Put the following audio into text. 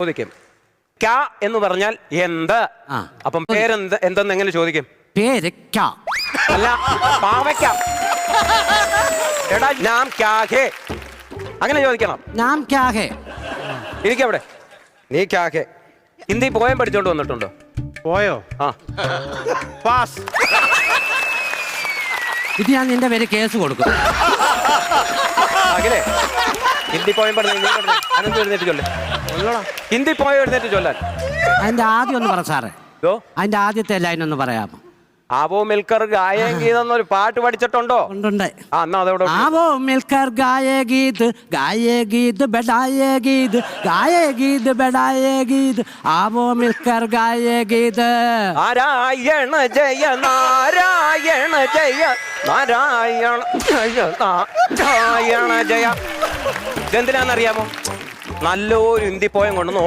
ചോദിക്കും. ക്യാ എന്ന് പറഞ്ഞാൽ എന്ത്? അപ്പം പേരെന്ത് എന്തെന്ന് എങ്ങനെ ചോദിക്കും? പേര് ക്യാ അല്ല, പാവയ്ക്ക. എടാ നാം ക്യാ ഹേ അങ്ങനെ ചോദിക്കണം. നാം ക്യാ ഹേ. ഇരിക്കവിടെ. നീ ക്യാ ഹേ ഹിന്ദി പോയം പഠിച്ചോണ്ട് വന്നിട്ടുണ്ടോ? പോയോ? ആ, പാസ്. ഇത് ഞാൻ നിന്റെ പേര് കേസ് കൊടുക്കും. അഖിലേ, ഹിന്ദി പോയം പഠിച്ചു അനന്ത് എഴുന്നേറ്റ് ചൊല്ലേ. ഹിന്ദി പോയം എഴുന്നേറ്റ് ചൊല്ലാൻ. അതിന്റെ ആദ്യം ഒന്ന് പറ സാറേ. അതിന്റെ ആദ്യത്തെ ലൈൻ ഒന്ന് പറയാമോ? ആവോ മിൽക്കർ ഗായേം ഗീതെന്നൊരു പാട്ട് പഠിച്ചിട്ടുണ്ടോ? ഉണ്ട്. ആ, എന്നാ അതോടെ. ആവോ മിൽക്കർ ഗായേ ഗീത് ബെഡായേ ഗീത് ബെഡായേ ഗീത് ആവോ മിൽക്കർ ഗായേ ഗീത്. നാരായണ ജയ നാരായണ ജയ നാരായണ ജയ നാരായണ ജയ. ഇതെന്തിനാന്നറിയാമോ? നല്ലൊരു ഹിന്ദി പോയം കൊണ്ടുവന്ന്